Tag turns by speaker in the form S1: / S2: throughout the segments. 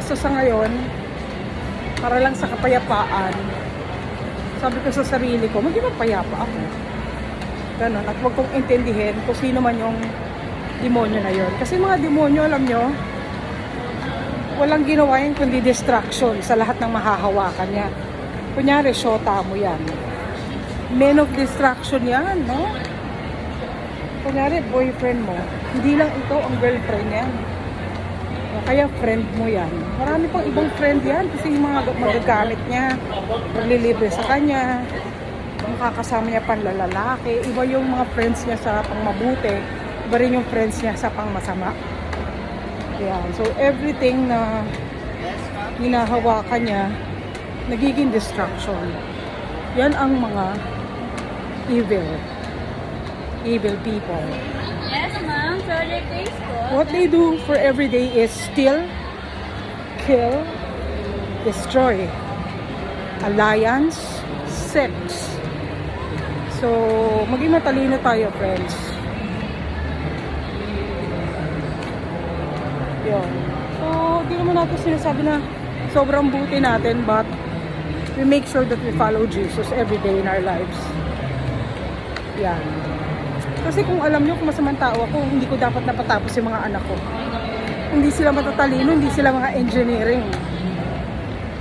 S1: So sa ngayon, para lang sa kapayapaan, sabi ko sa sarili ko, maging mapayapa ako. Ganon. At huwag kong intindihin kung sino man yung demonyo na yon. Kasi mga demonyo, alam nyo, walang ginawa yun kundi distraction sa lahat ng mahahawakan niya. Kunyari, shota mo yan. Men of distraction yan, no? Kunyari, boyfriend mo. Hindi lang ikaw ang girlfriend yan. Kaya friend mo yan. Marami pang ibang friend yan kasi yung mga magagamit niya, maglilibre sa kanya, makakasama niya panlalalaki. Iba yung mga friends niya sa pangmabuti, iba rin yung friends niya sa pangmasama. Yan. So everything na hinahawakan niya, nagiging distraction. Yan ang mga evil people.
S2: Yes, ma'am. Sorry, please po.
S1: What they do for every day is steal, kill, destroy, alliance, sex. So, maging matalino tayo, friends. Yun. So, di naman natin sinasabi na sobrang buti natin, but we make sure that we follow Jesus every day in our lives. Yan. Kasi kung alam nyo kung masamang tao ako, hindi ko dapat napatapos yung mga anak ko. Hindi sila matatalino, hindi sila mga engineering.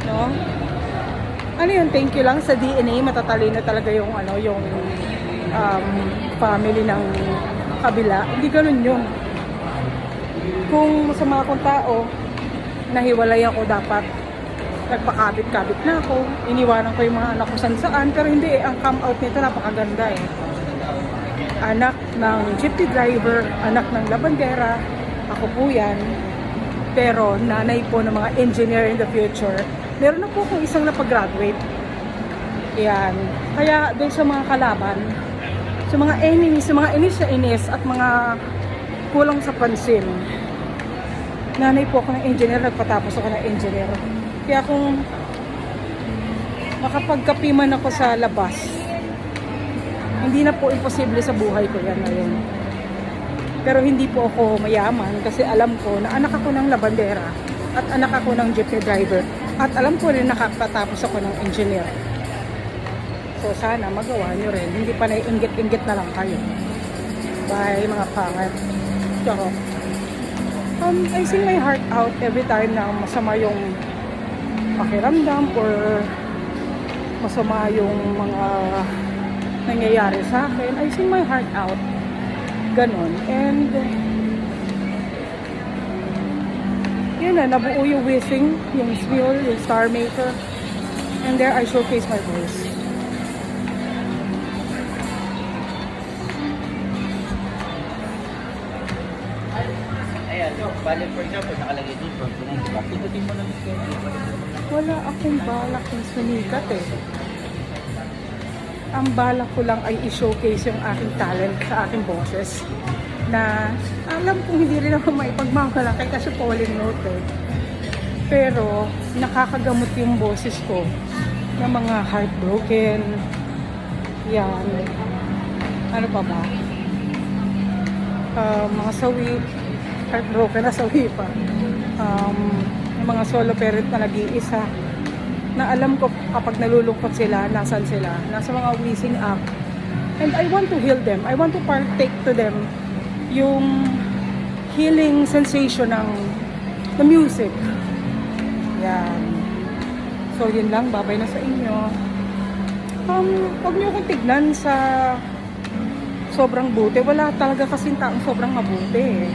S1: No? Ano yun, thank you lang sa DNA, matatalino talaga yung family ng kabila. Hindi ganun yun. Kung masama akong tao, nahiwalay ako, dapat nagpakabit-kabit na ako, iniwanan ko yung mga anak ko saan, pero hindi ang come out nito napakaganda eh. Anak ng jeepney driver, anak ng labandera, ako po yan. Pero nanay po ng mga engineer in the future. Meron na po akong isang napag-graduate. Yan. Kaya doon sa mga kalaban, sa mga enemies, sa mga inis na inis at mga kulang sa pansin, nanay po ako ng engineer, nagpatapos ako ng engineer. Kaya kung makapagkapiman ako sa labas, hindi na po imposible sa buhay ko yan ngayon. Pero hindi po ako mayaman kasi alam ko na anak ako ng labandera at anak ako ng jeepney driver at alam ko rin nakapatapos ako ng engineer. So sana magawa nyo rin. Hindi pa naiinggit-inggit na lang kayo. Bye mga pangat. Tsaka, I sing my heart out every time na masama yung pakiramdam or masama yung mga nangyayari sa akin. I sing my heart out. Ganon. And yun na, nabuo yung wishing, yung spill, yung star maker. And there I showcase my voice.
S3: Ayan, so, bali for example, nakalagay dito, pindutin mo lang ito.
S1: Wala akong balak yung sumikat eh. Ang balak ko lang ay i-showcase yung aking talent sa aking boses na alam kong hindi rin ako maipagmamalaki kasi falling note eh. Pero nakakagamot yung boses ko ng mga heartbroken, yan, ano pa ba, mga sawi, heartbroken na sawi pa, yung mga solo parent na nag-iisa, na alam ko kapag nalulungkot sila, nasan sila, nasa mga wheezing up. And I want to heal them. I want to partake to them yung healing sensation ng music. Yan. So, yun lang. Babay na sa inyo. Huwag niyo akong tignan sa sobrang buti. Wala talaga kasing taong sobrang mabuti.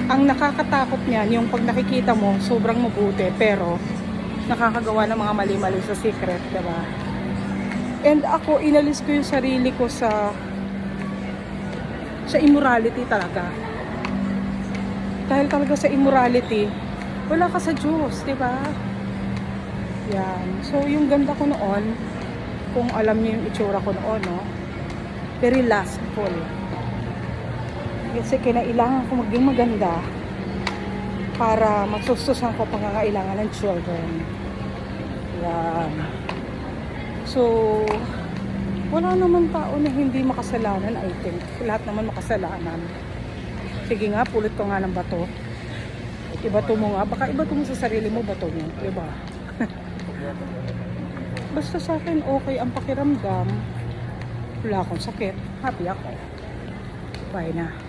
S1: Ang nakakatakot niyan, yung pag nakikita mo, sobrang mabuti, pero nakakagawa ng mga mali-mali sa secret, diba? And ako, inalis ko yung sarili ko sa immorality talaga. Dahil talaga sa immorality, wala ka sa Diyos, diba? Yan. So, yung ganda ko noon, kung alam niyo yung itsura ko noon, no? Very lustful. Kasi kinailangan ko maging maganda para magsustusan ko pangangailangan ng children. Yan. So, wala naman tao na hindi makasalanan, I think. Lahat naman makasalanan. Sige nga, pulot ko nga ng bato. Ibato mo nga. Baka ibato mo sa sarili mo, bato mo. Diba? Basta sa akin, okay ang pakiramdam. Wala akong sakit. Happy ako. Bye na.